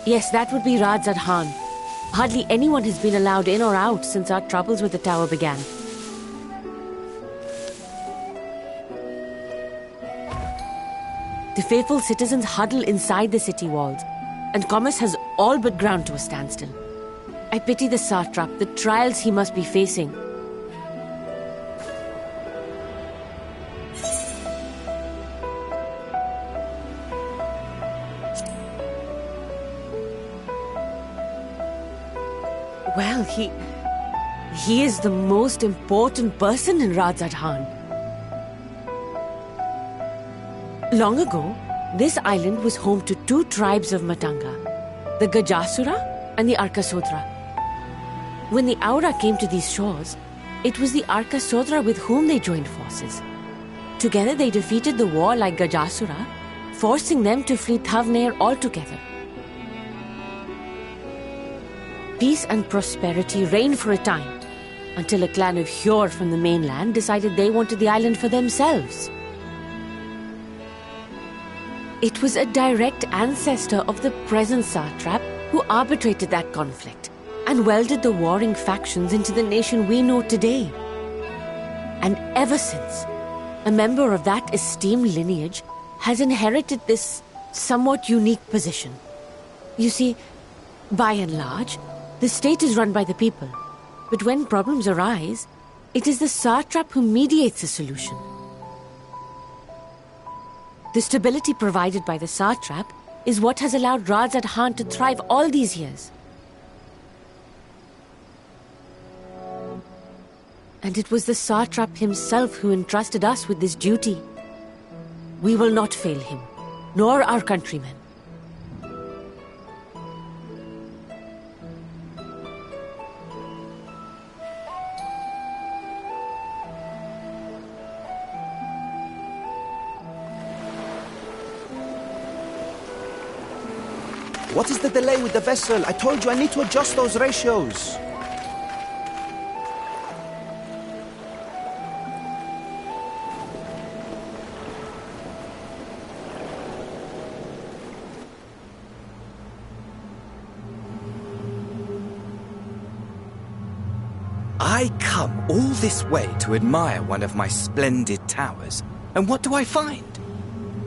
Yes, that would be Radzad Khan. Hardly anyone has been allowed in or out since our troubles with the tower began. The faithful citizens huddle inside the city walls, and commerce has all but ground to a standstill. I pity the satrap, the trials he must be facing. Well, he is the most important person in Radzad Khan. Long ago, this island was home to two tribes of Matanga, the Gajasura and the Arkasodra. When the Aura came to these shores, it was the Arkasodra with whom they joined forces. Together they defeated the warlike Gajasura, forcing them to flee Thavnair altogether. Peace and prosperity reigned for a time, until a clan of Hjor from the mainland decided they wanted the island for themselves. It was a direct ancestor of the present satrap who arbitrated that conflict and welded the warring factions into the nation we know today. And ever since, a member of that esteemed lineage has inherited this somewhat unique position. You see, by and large, the state is run by the people, but when problems arise, it is the satrap who mediates a solution. The stability provided by the satrap is what has allowed Radzad Khan to thrive all these years. And it was the satrap himself who entrusted us with this duty. We will not fail him, nor our countrymen. What is the delay with the vessel? I told you I need to adjust those ratios. I come all this way to admire one of my splendid towers, and what do I find?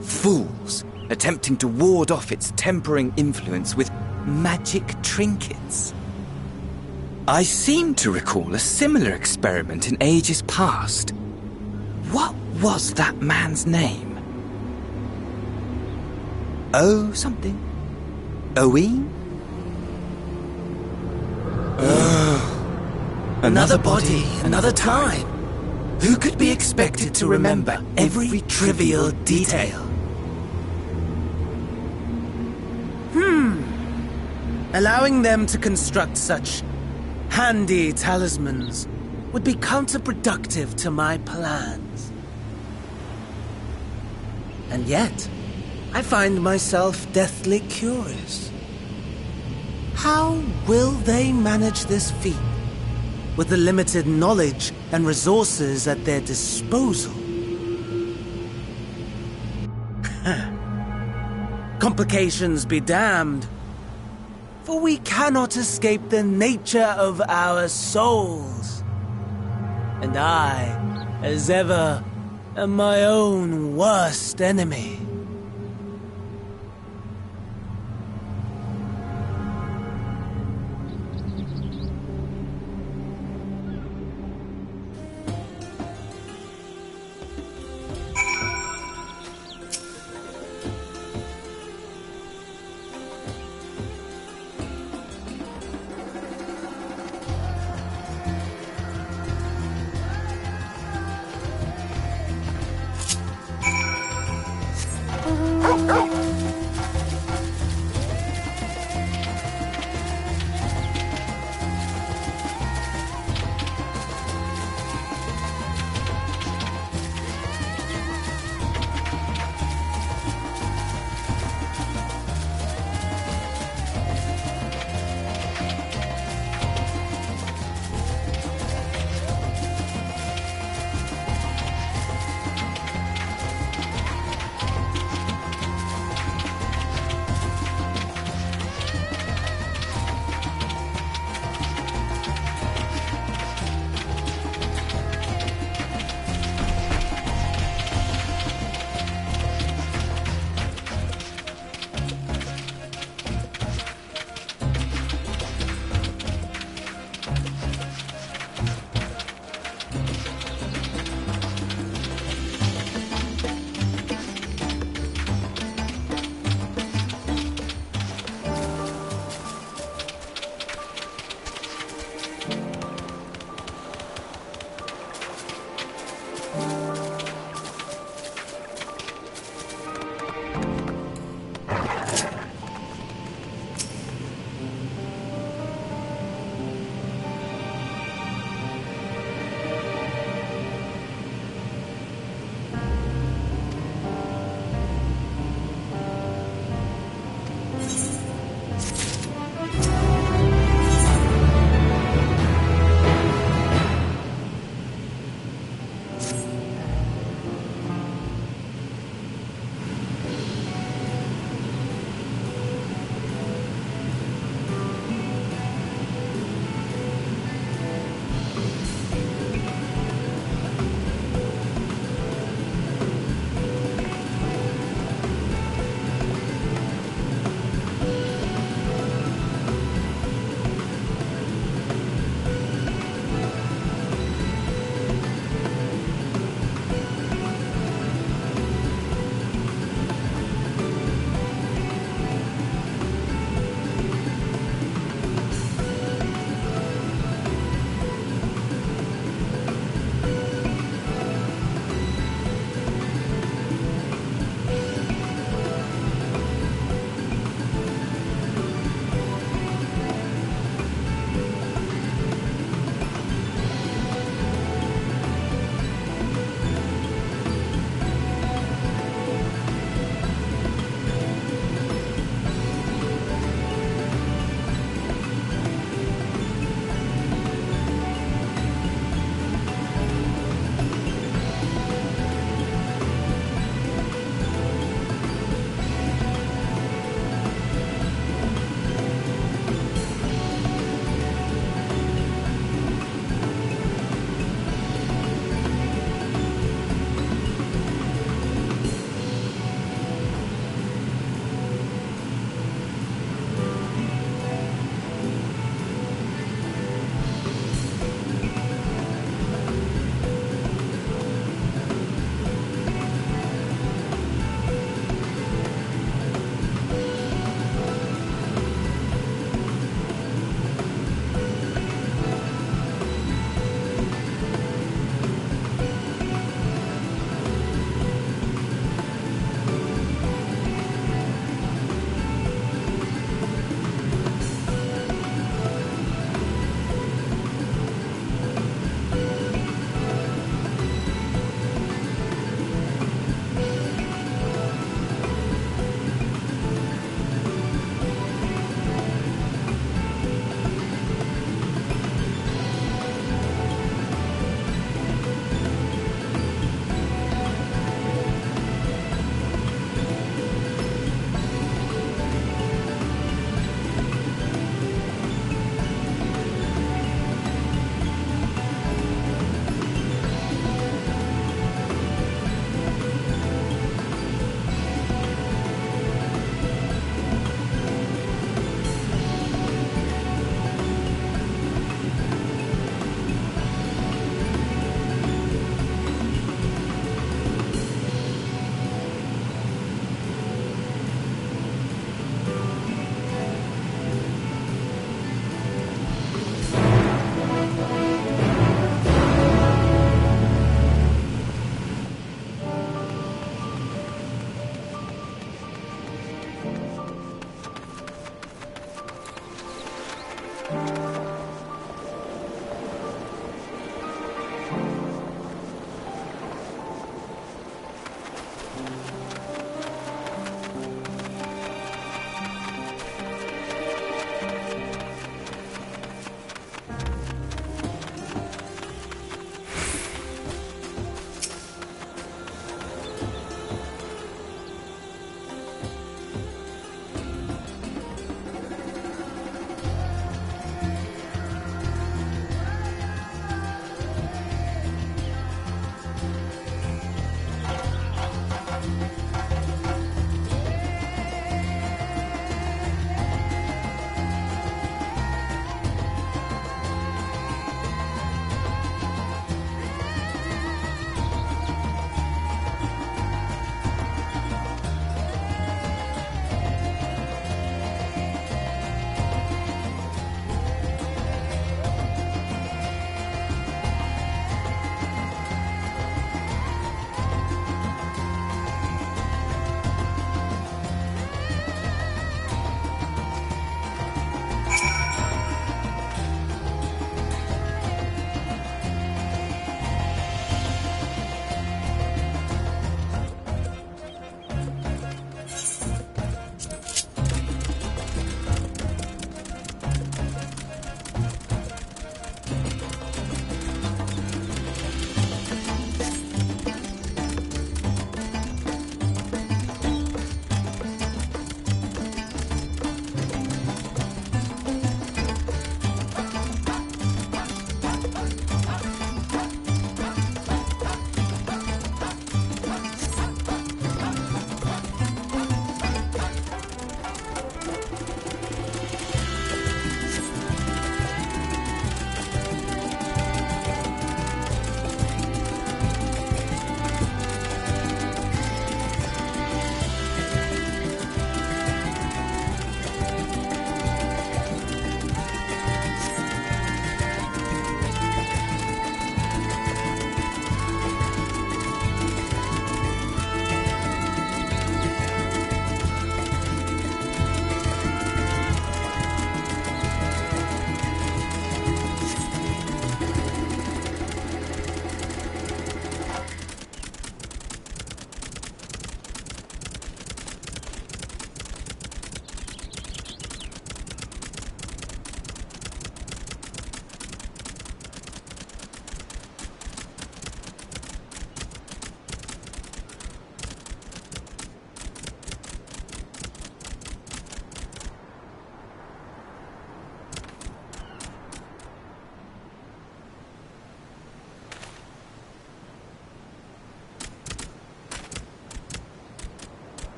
Fools attempting to ward off its tempering influence with magic trinkets. I seem to recall a similar experiment in ages past. What was that man's name? Oh, something. Owen? Another body, another time. Who could be expected to remember every trivial detail? Allowing them to construct such handy talismans would be counterproductive to my plans. And yet, I find myself deathly curious. How will they manage this feat with the limited knowledge and resources at their disposal? Complications be damned. For we cannot escape the nature of our souls. And I, as ever, am my own worst enemy.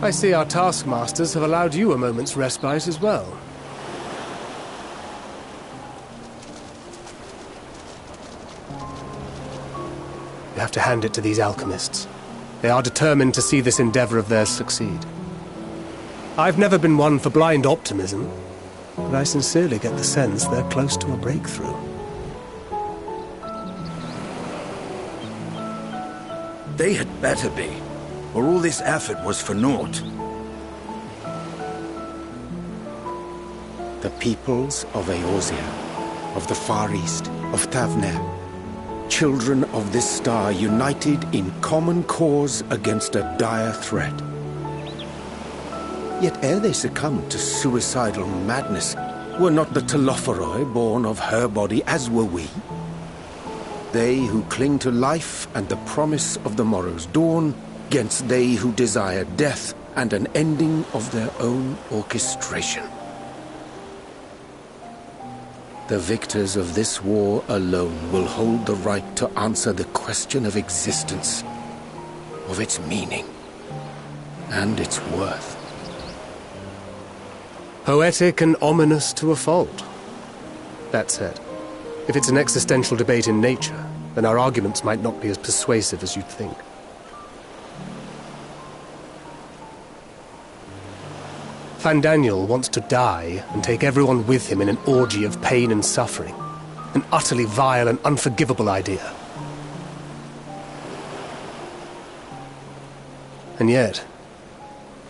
I see our taskmasters have allowed you a moment's respite as well. You have to hand it to these alchemists. They are determined to see this endeavor of theirs succeed. I've never been one for blind optimism, but I sincerely get the sense they're close to a breakthrough. They had better be, or all this effort was for naught. The peoples of Eorzea, of the Far East, of Tavner, children of this star united in common cause against a dire threat. Yet ere they succumbed to suicidal madness, were not the Telophoroi born of her body as were we? They who cling to life and the promise of the morrow's dawn, against they who desire death and an ending of their own orchestration. The victors of this war alone will hold the right to answer the question of existence, of its meaning, and its worth. Poetic and ominous to a fault. That said, if it's an existential debate in nature, then our arguments might not be as persuasive as you'd think. Fandaniel wants to die and take everyone with him in an orgy of pain and suffering. An utterly vile and unforgivable idea. And yet,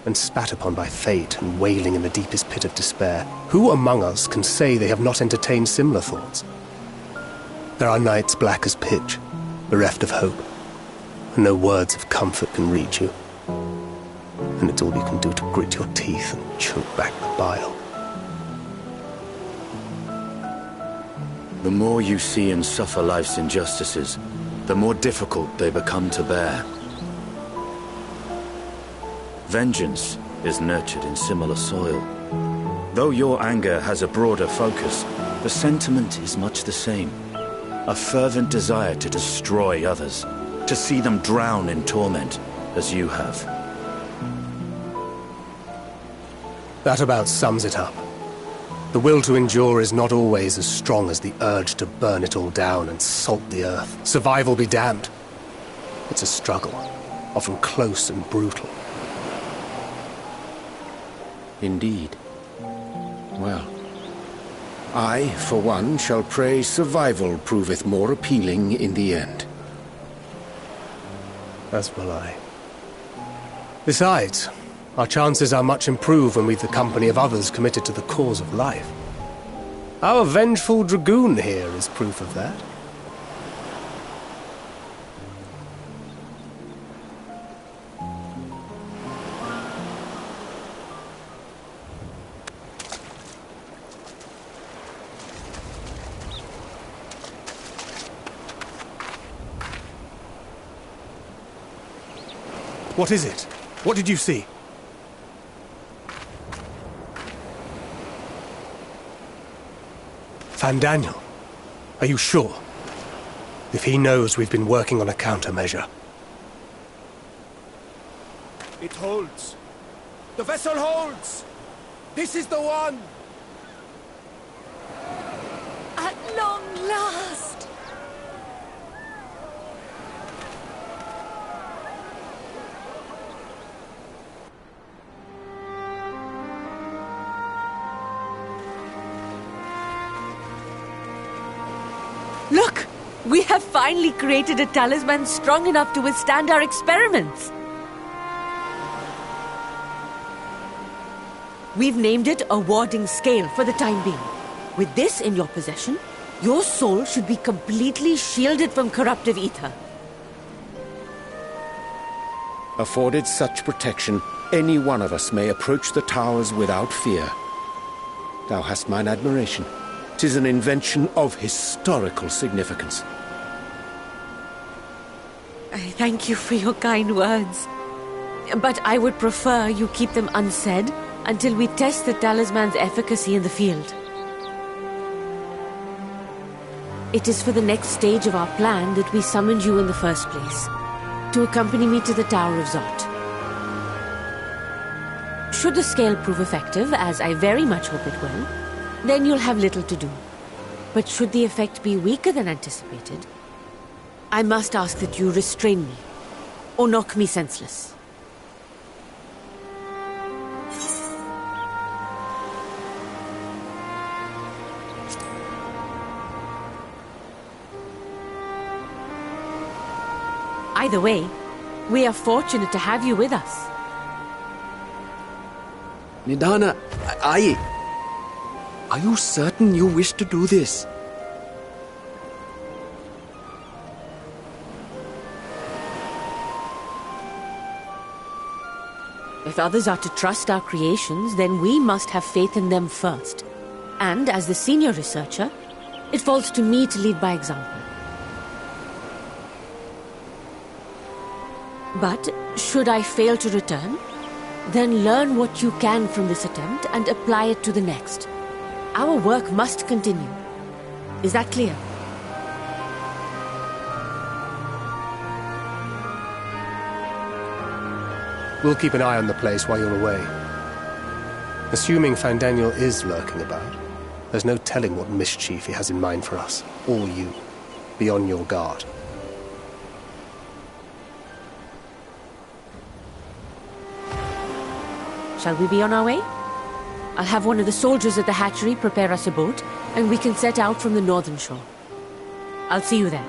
when spat upon by fate and wailing in the deepest pit of despair, who among us can say they have not entertained similar thoughts? There are nights black as pitch, bereft of hope, and no words of comfort can reach you. And it's all you can do to grit your teeth and choke back the bile. The more you see and suffer life's injustices, the more difficult they become to bear. Vengeance is nurtured in similar soil. Though your anger has a broader focus, the sentiment is much the same. A fervent desire to destroy others, to see them drown in torment, as you have. That about sums it up. The will to endure is not always as strong as the urge to burn it all down and salt the earth. Survival be damned. It's a struggle, often close and brutal. Indeed. Well, I, for one, shall pray survival proveth more appealing in the end. As will I. Besides, our chances are much improved when we've the company of others committed to the cause of life. Our vengeful dragoon here is proof of that. What is it? What did you see? Fandaniel, are you sure? If he knows we've been working on a countermeasure. It holds. The vessel holds! This is the one! At long last! Look! We have finally created a talisman strong enough to withstand our experiments. We've named it a warding scale for the time being. With this in your possession, Your soul should be completely shielded from corruptive ether. Afforded such protection, any one of us may approach the towers without fear. Thou hast mine admiration. 'Tis an invention of historical significance. I thank you for your kind words. But I would prefer you keep them unsaid until we test the talisman's efficacy in the field. It is for the next stage of our plan that we summoned you in the first place, to accompany me to the Tower of Zot. Should the scale prove effective, as I very much hope it will, then you'll have little to do. But should the effect be weaker than anticipated, I must ask that you restrain me, or knock me senseless. Either way, we are fortunate to have you with us. Nidana, are you certain you wish to do this? If others are to trust our creations, then we must have faith in them first. And as the senior researcher, it falls to me to lead by example. But should I fail to return, then learn what you can from this attempt and apply it to the next. Our work must continue. Is that clear? We'll keep an eye on the place while you're away. Assuming Fandaniel is lurking about, there's no telling what mischief he has in mind for us, or you. Be on your guard. Shall we be on our way? I'll have one of the soldiers at the hatchery prepare us a boat, and we can set out from the northern shore. I'll see you there.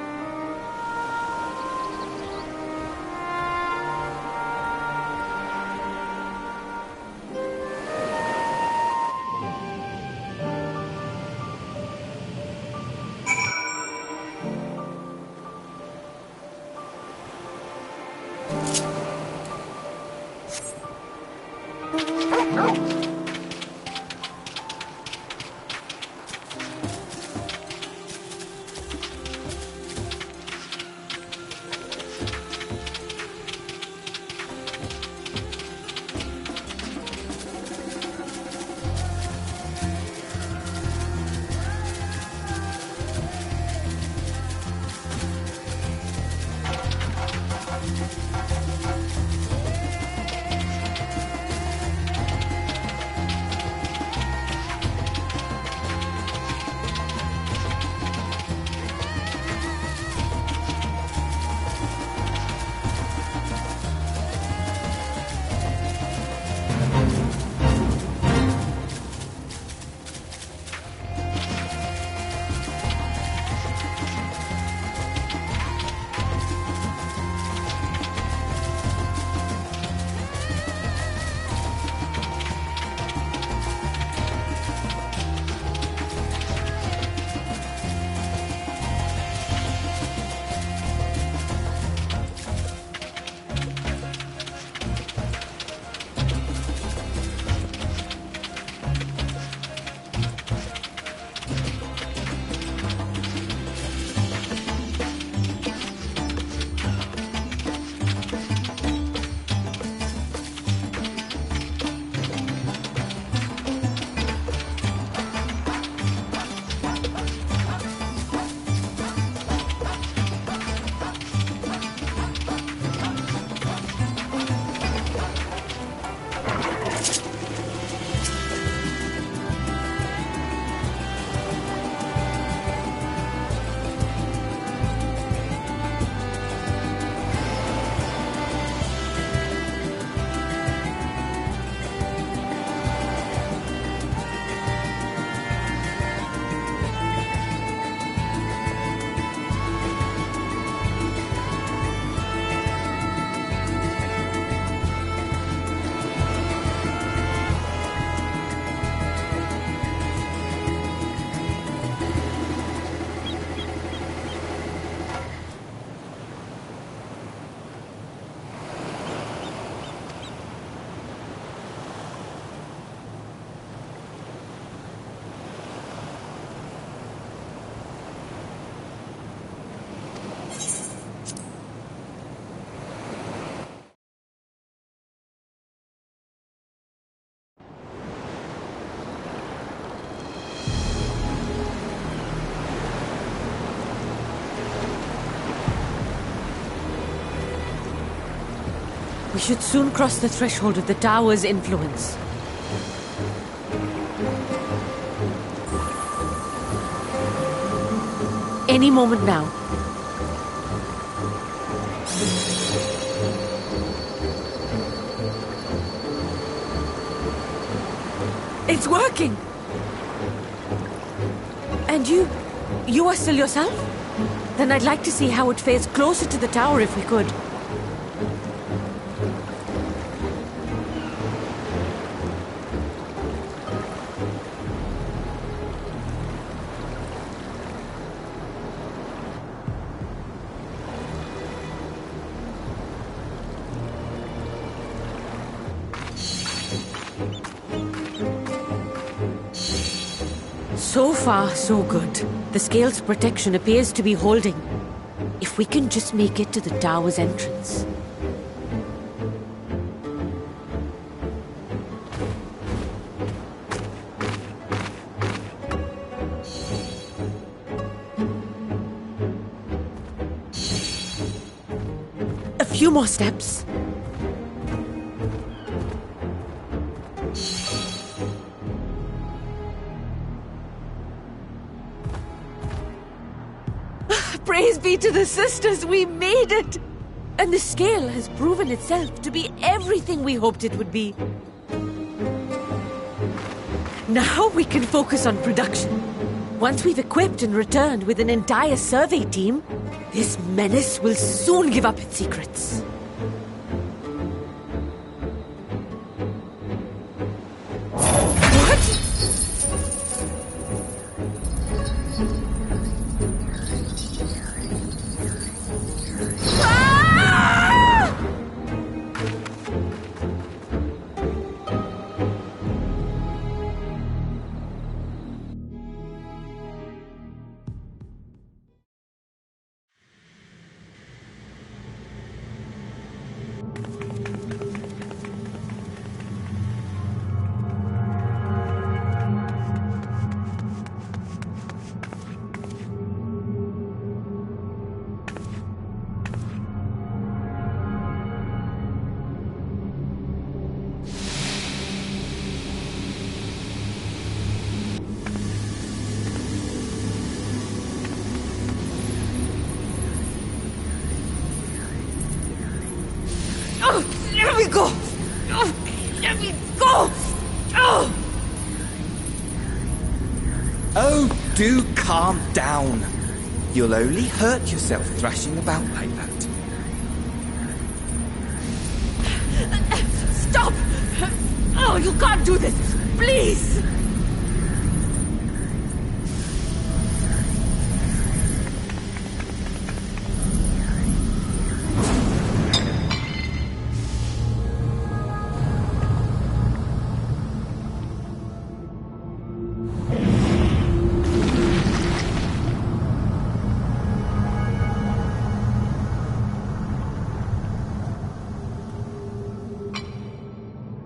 We should soon cross the threshold of the tower's influence. Any moment now. It's working! And you are still yourself? Then I'd like to see how it fares closer to the tower if we could. So far, so good. The scale's protection appears to be holding. If we can just make it to the tower's entrance. A few more steps. Praise be to the sisters, we made it! And the scale has proven itself to be everything we hoped it would be. Now we can focus on production. Once we've equipped and returned with an entire survey team, this menace will soon give up its secrets. What? Let me go! Let me go! Oh, do calm down. You'll only hurt yourself thrashing about like that. Stop! Oh, you can't do this! Please!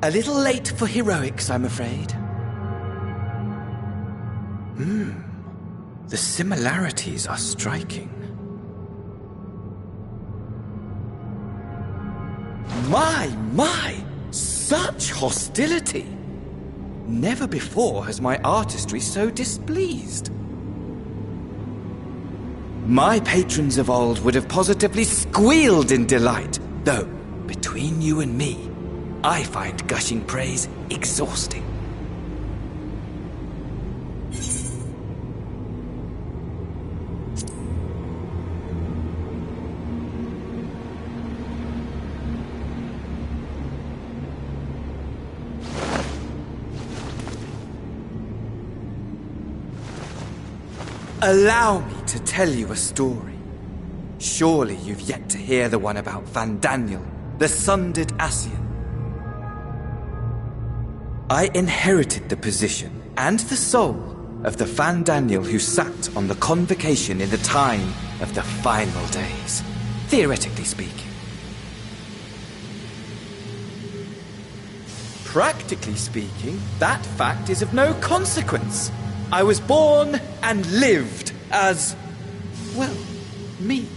A little late for heroics, I'm afraid. The similarities are striking. My! Such hostility! Never before has my artistry so displeased. My patrons of old would have positively squealed in delight, though, between you and me, I find gushing praise exhausting. Allow me to tell you a story. Surely you've yet to hear the one about Van Daniel, the sundered Ascian. I inherited the position and the soul of the Van Daniel who sat on the convocation in the time of the final days, theoretically speaking. Practically speaking, that fact is of no consequence. I was born and lived as, well, me.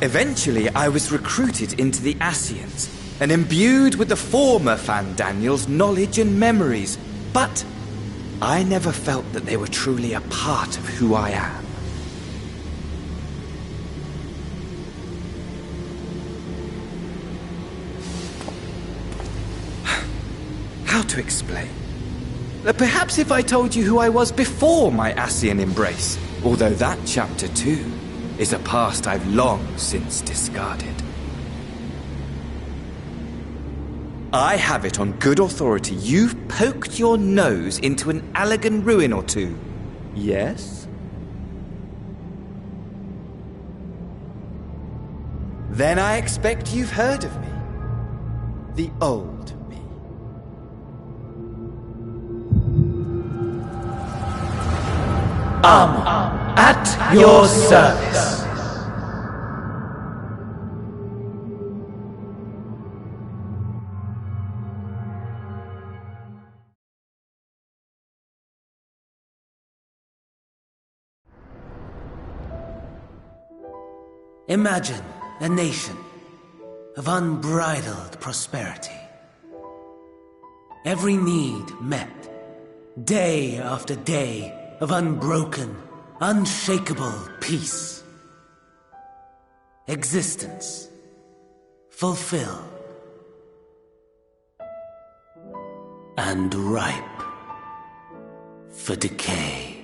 Eventually, I was recruited into the Ascians and imbued with the former Fandaniel's knowledge and memories, but I never felt that they were truly a part of who I am. How to explain? Perhaps if I told you who I was before my Ascian embrace, although that chapter too is a past I've long since discarded. I have it on good authority you've poked your nose into an Allegan ruin or two. Yes? Then I expect you've heard of me. The old me. At your service. Imagine a nation of unbridled prosperity. Every need met, day after day of unbroken, unshakable peace. Existence fulfilled and ripe for decay.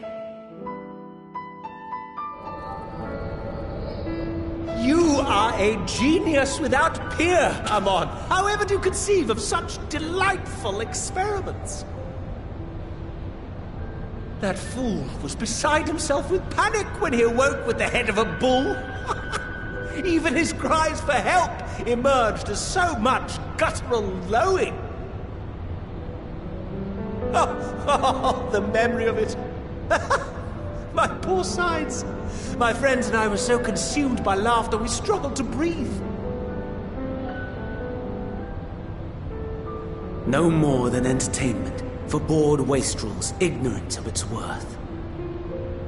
You are a genius without peer, Amon. However do you conceive of such delightful experiments? That fool was beside himself with panic when he awoke with the head of a bull. Even his cries for help emerged as so much guttural lowing. Oh, the memory of it. My poor sides. My friends and I were so consumed by laughter we struggled to breathe. No more than entertainment for bored wastrels ignorant of its worth.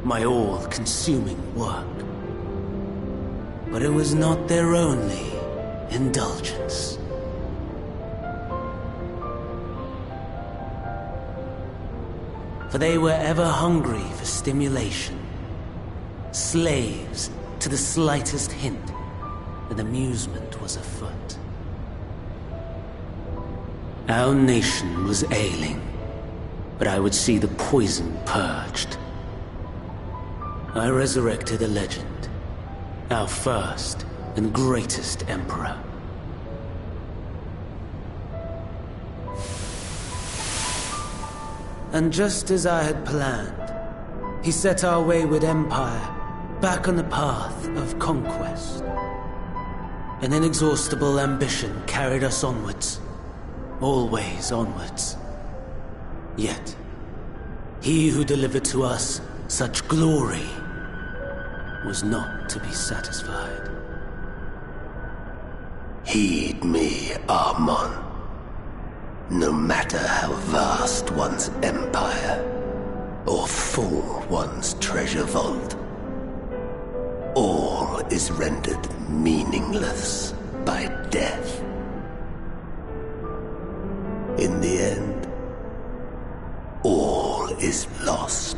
My all-consuming work. But it was not their only indulgence. For they were ever hungry for stimulation. Slaves to the slightest hint that amusement was afoot. Our nation was ailing, but I would see the poison purged. I resurrected a legend, our first and greatest emperor. And just as I had planned, he set our wayward empire back on the path of conquest. An inexhaustible ambition carried us onwards, always onwards. Yet, he who delivered to us such glory was not to be satisfied. Heed me, Amon. No matter how vast one's empire, or full one's treasure vault, all is rendered meaningless by death. In the end, all is lost.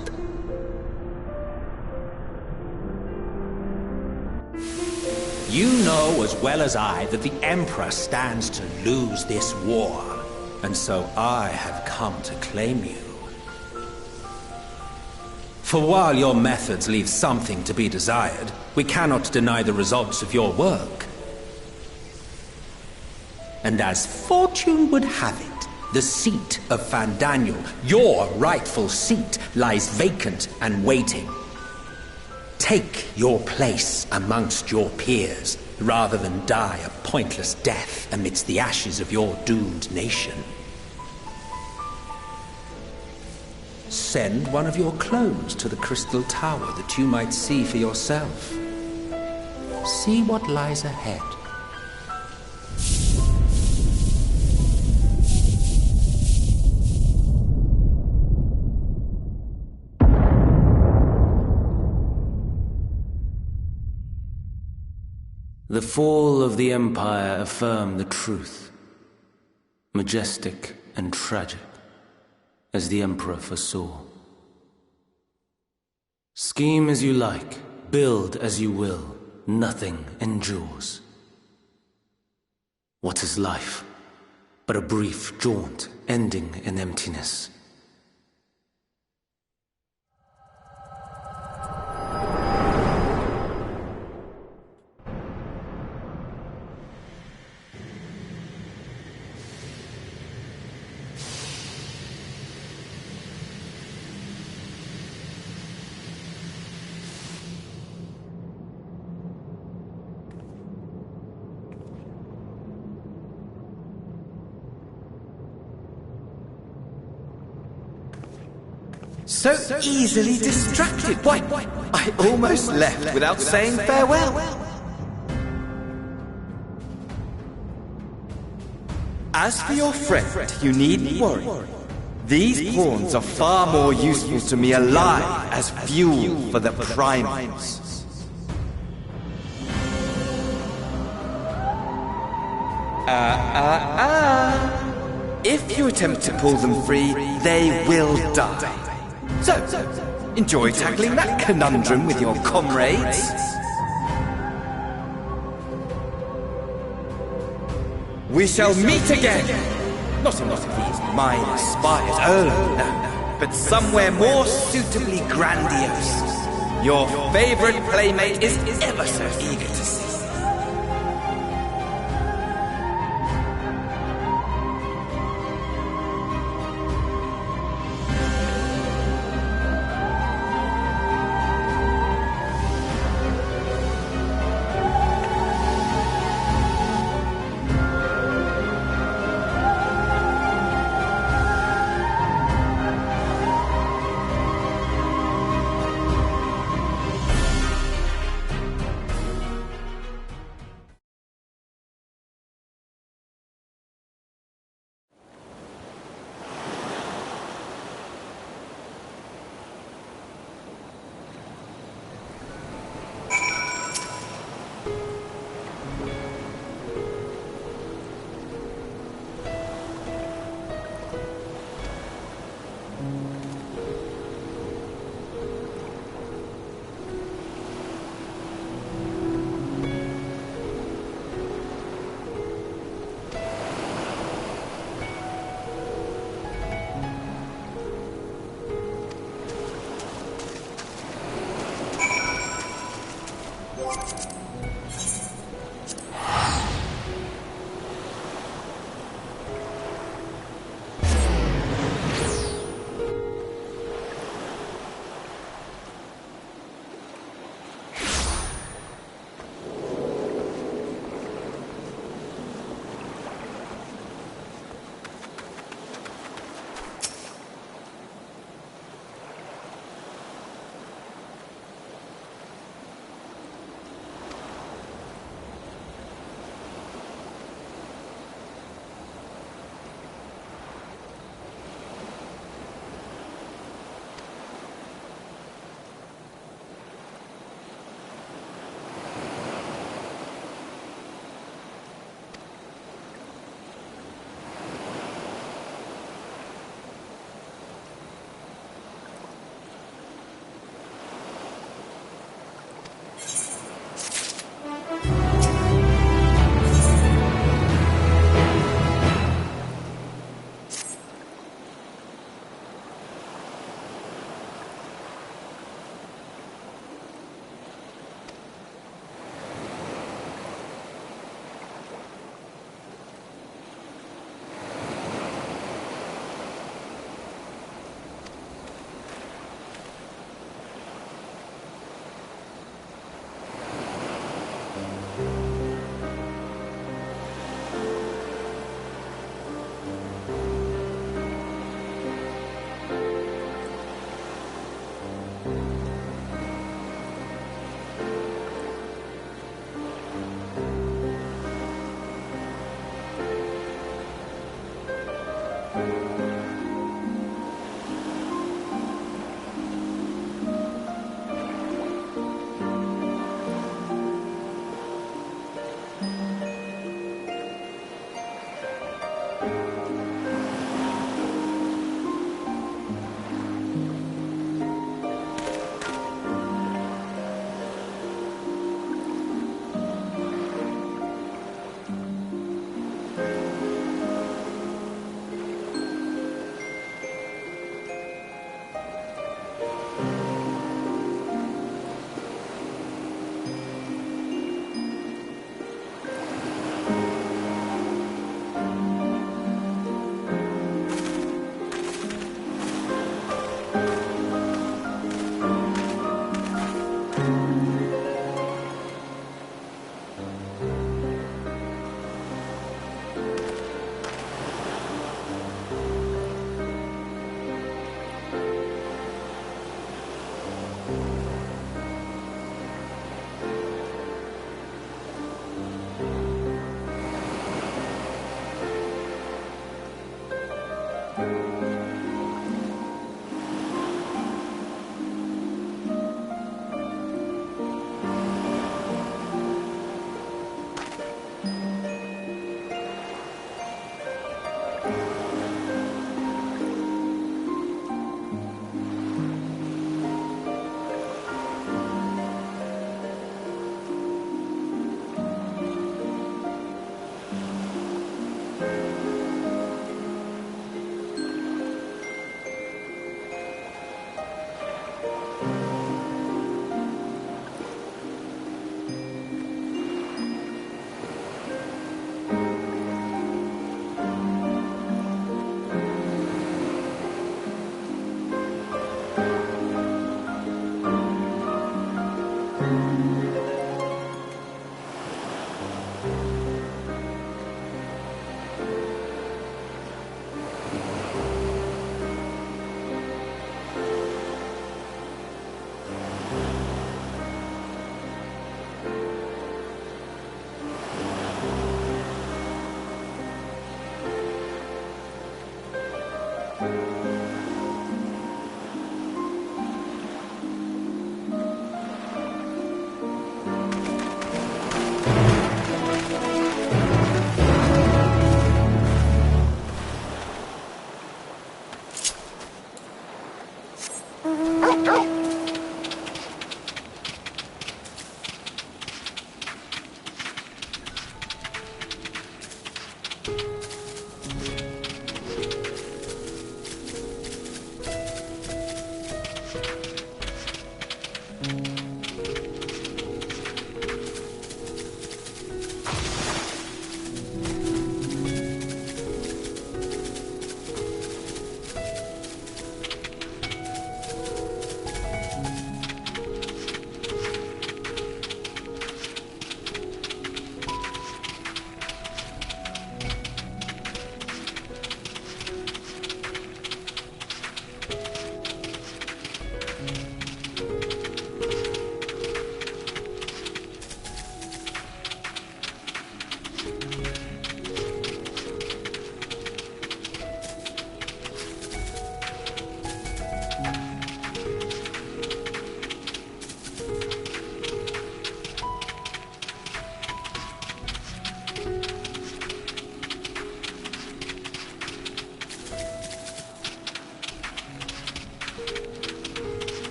You know as well as I that the Emperor stands to lose this war, and so I have come to claim you. For while your methods leave something to be desired, we cannot deny the results of your work. And as fortune would have it, the seat of Fandaniel, your rightful seat, lies vacant and waiting. Take your place amongst your peers, rather than die a pointless death amidst the ashes of your doomed nation. Send one of your clones to the Crystal Tower that you might see for yourself. See what lies ahead. The fall of the Empire affirmed the truth. Majestic and tragic, as the Emperor foresaw. Scheme as you like, build as you will, nothing endures. What is life but a brief jaunt ending in emptiness? So easily distracted. Why, I almost left without saying farewell. As for your friend, you needn't worry. These pawns are far more useful to me alive as fuel for the primals. If you attempt to pull them free, they will die. So, enjoy tackling that conundrum with your comrades. We shall meet again! Not in one of these minor spires, oh no, but somewhere more suitably grandiose. Your favorite playmate is ever so eager to see.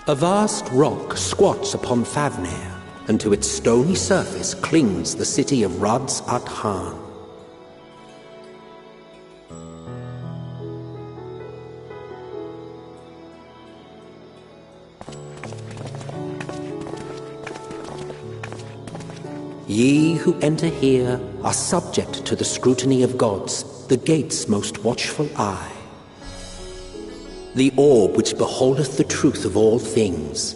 A vast rock squats upon Favnir, and to its stony surface clings the city of Rads at Han. Ye who enter here are subject to the scrutiny of gods, the gate's most watchful eye. The orb which beholdeth the truth of all things.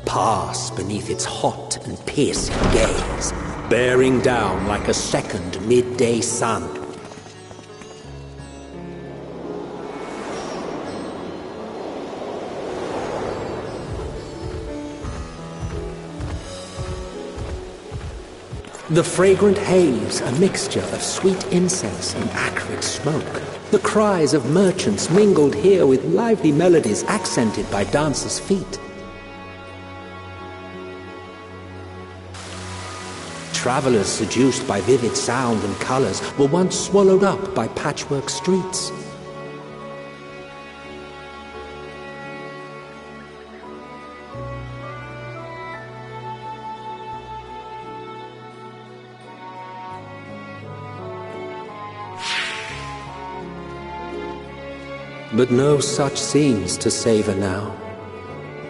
Pass beneath its hot and piercing gaze, bearing down like a second midday sun. The fragrant haze, a mixture of sweet incense and acrid smoke. The cries of merchants mingled here with lively melodies accented by dancers' feet. Travelers seduced by vivid sound and colors were once swallowed up by patchwork streets. But no such scenes to savor now.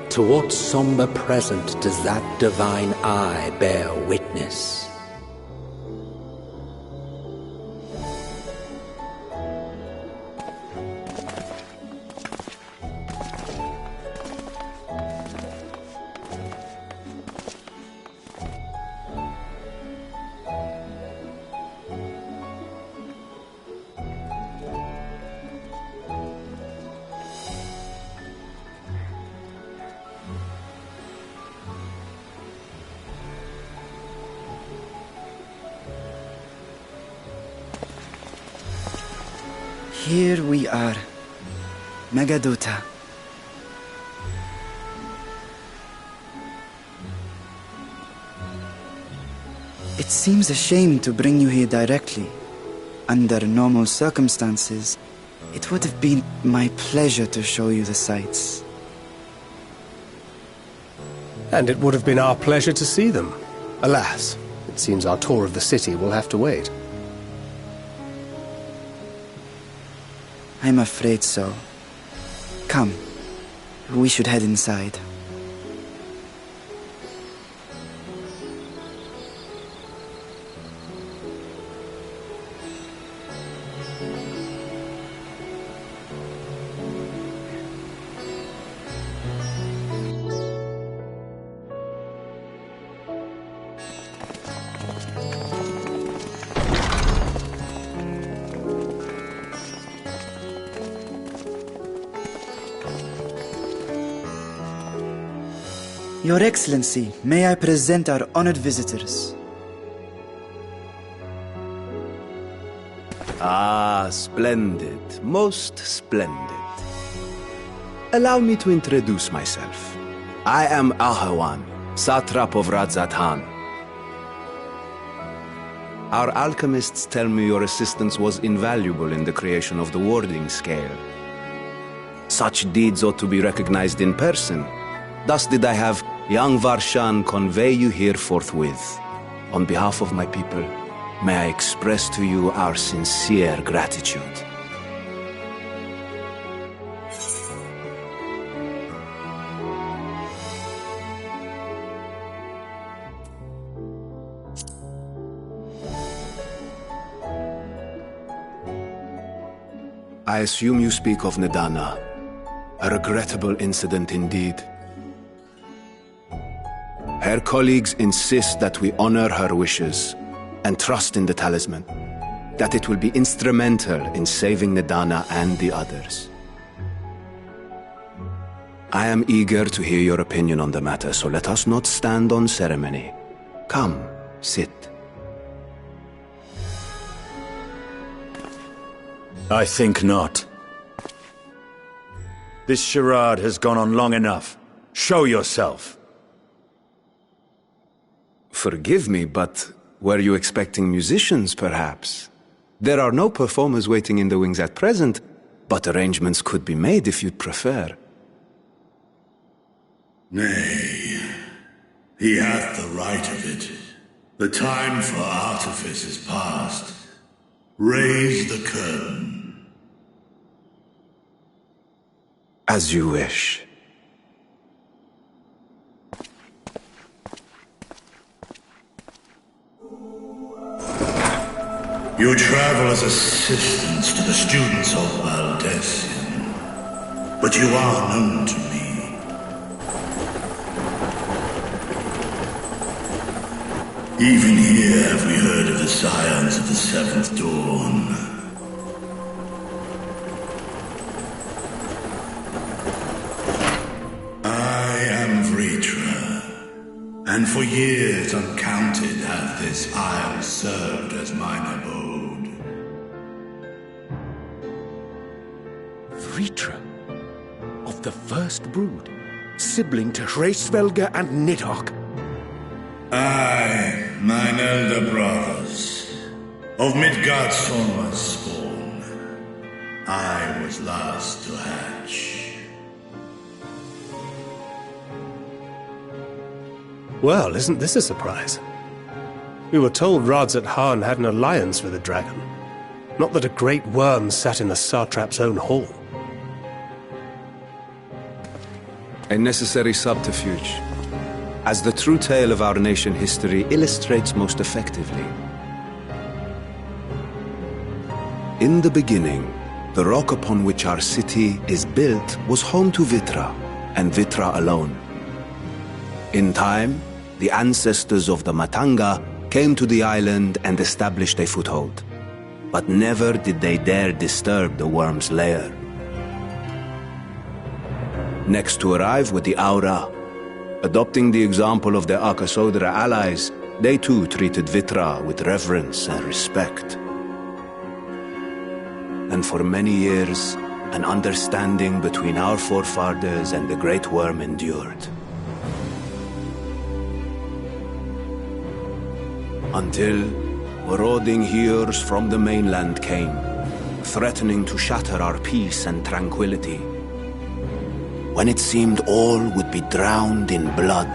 To what somber present does that divine eye bear witness? Here we are, Megadota. It seems a shame to bring you here directly. Under normal circumstances, it would have been my pleasure to show you the sights. And it would have been our pleasure to see them. Alas, it seems our tour of the city will have to wait. I'm afraid so. Come, we should head inside. Your Excellency, may I present our honored visitors? Ah, splendid. Most splendid. Allow me to introduce myself. I am Ahawan, satrap of Radzat Han. Our alchemists tell me your assistance was invaluable in the creation of the warding scale. Such deeds ought to be recognized in person. Thus did I have young Varshan convey you here forthwith. On behalf of my people, may I express to you our sincere gratitude. I assume you speak of Nidana. A regrettable incident indeed. Her colleagues insist that we honor her wishes and trust in the talisman, that it will be instrumental in saving Nidana and the others. I am eager to hear your opinion on the matter, so let us not stand on ceremony. Come, sit. I think not. This charade has gone on long enough. Show yourself. Forgive me, but were you expecting musicians, perhaps? There are no performers waiting in the wings at present, but arrangements could be made if you'd prefer. Nay, he hath the right of it. The time for artifice is past. Raise the curtain. As you wish. You travel as assistants to the students of Valdesian, but you are known to me. Even here have we heard of the scions of the Seventh Dawn. And for years uncounted hath this isle served as mine abode. Vritra, of the first brood, sibling to Hraesvelga and Nidhogg. Aye, mine elder brothers, of Midgardsormr's spawn. I was last to hatch. Well, isn't this a surprise? We were told Radzat-Han had an alliance with the dragon. Not that a great worm sat in the satrap's own hall. A necessary subterfuge, as the true tale of our nation history illustrates most effectively. In the beginning, the rock upon which our city is built was home to Vitra, and Vitra alone. In time, the ancestors of the Matanga came to the island and established a foothold. But never did they dare disturb the worm's lair. Next to arrive with the Aura, adopting the example of their Akasodra allies, they too treated Vitra with reverence and respect. And for many years, an understanding between our forefathers and the Great Worm endured. Until marauding heroes from the mainland came, threatening to shatter our peace and tranquility. When it seemed all would be drowned in blood,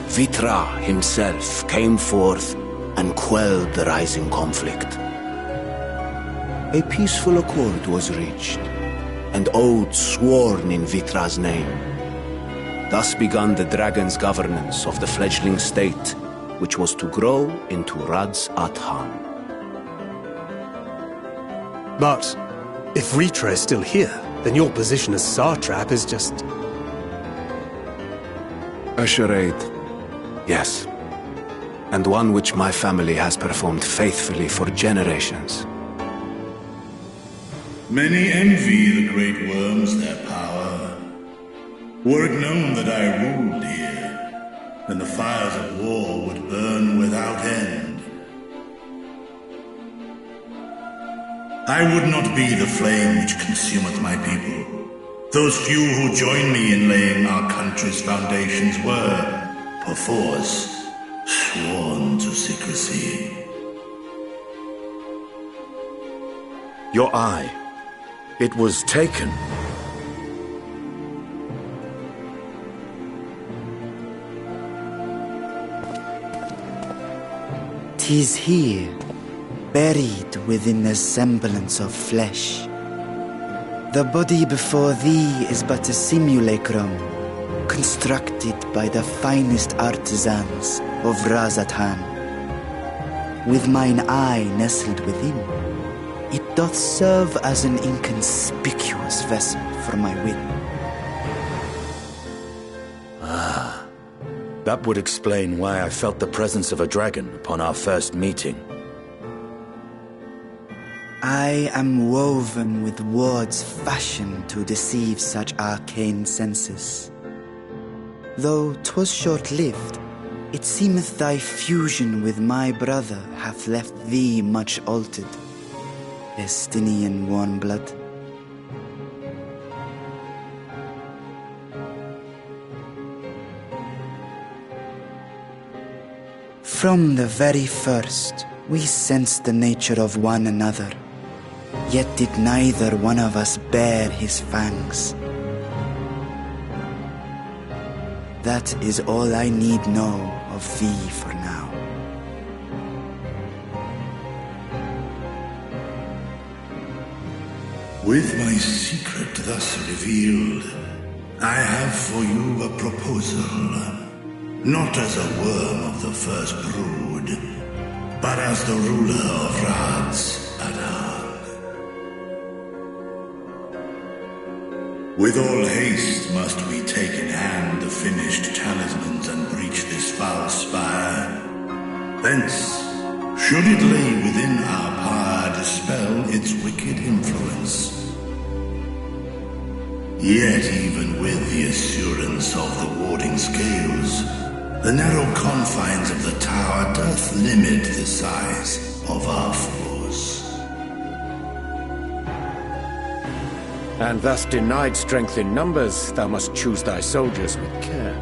Vitra himself came forth and quelled the rising conflict. A peaceful accord was reached, and oaths sworn in Vitra's name. Thus began the dragon's governance of the fledgling state, which was to grow into Radzat-Han. But if Vritra is still here, then your position as satrap is just... A charade, yes. And one which my family has performed faithfully for generations. Many envy the great worms their power. Were it known that I ruled here, then the fires of war would burn without end. I would not be the flame which consumeth my people. Those few who join me in laying our country's foundations were, perforce, sworn to secrecy. Your eye. It was taken. 'Tis here, buried within the semblance of flesh. The body before thee is but a simulacrum, constructed by the finest artisans of Razatan. With mine eye nestled within, it doth serve as an inconspicuous vessel for my will. That would explain why I felt the presence of a dragon upon our first meeting. I am woven with wards fashioned to deceive such arcane senses. Though 'twas short-lived, it seemeth thy fusion with my brother hath left thee much altered, Estinian warm-blood. From the very first, we sensed the nature of one another, yet did neither one of us bare his fangs. That is all I need know of thee for now. With my secret thus revealed, I have for you a proposal. Not as a worm of the first brood, but as the ruler of Razatan. With all haste must we take in hand the finished talismans and breach this foul spire. Thence, should it lay within our power, dispel its wicked influence. Yet even with the assurance of the warding scales, the narrow confines of the tower doth limit the size of our force. And thus denied strength in numbers, thou must choose thy soldiers with care.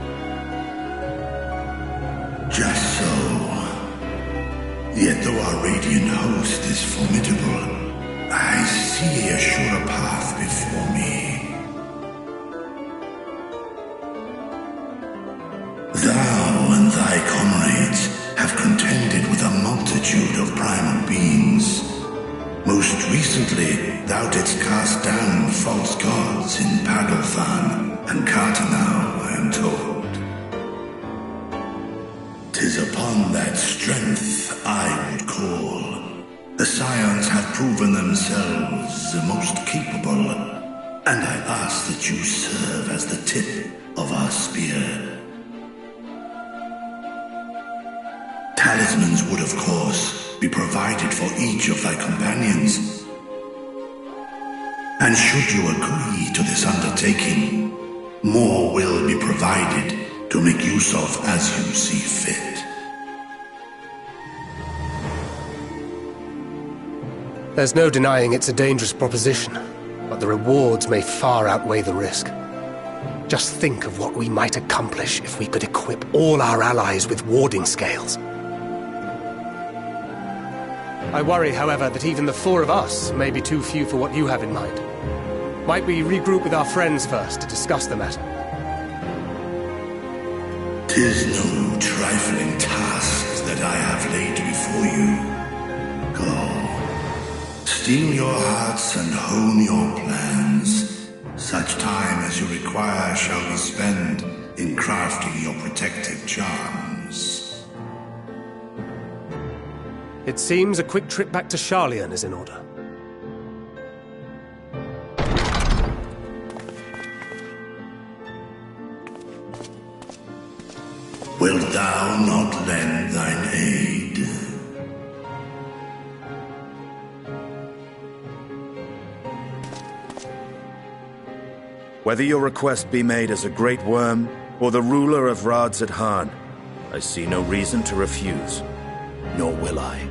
Just so. Yet though our radiant host is formidable, I see a surer path before me. Thou and thy comrades have contended with a multitude of primal beings. Most recently, thou didst cast down false gods in Pagalthan and Cartanau, I am told. 'Tis upon that strength I would call. The scions have proven themselves the most capable, and I ask that you serve as the tip of our spear. Talismans would, of course, be provided for each of thy companions. And should you agree to this undertaking, more will be provided to make use of as you see fit. There's no denying it's a dangerous proposition, but the rewards may far outweigh the risk. Just think of what we might accomplish if we could equip all our allies with warding scales. I worry, however, that even the four of us may be too few for what you have in mind. Might we regroup with our friends first to discuss the matter? 'Tis no trifling task that I have laid before you. Go. Steel your hearts and hone your plans. Such time as you require shall be spent in crafting your protective charms. It seems a quick trip back to Sharlayan is in order. Wilt thou not lend thine aid? Whether your request be made as a great worm or the ruler of Razatan, I see no reason to refuse, nor will I.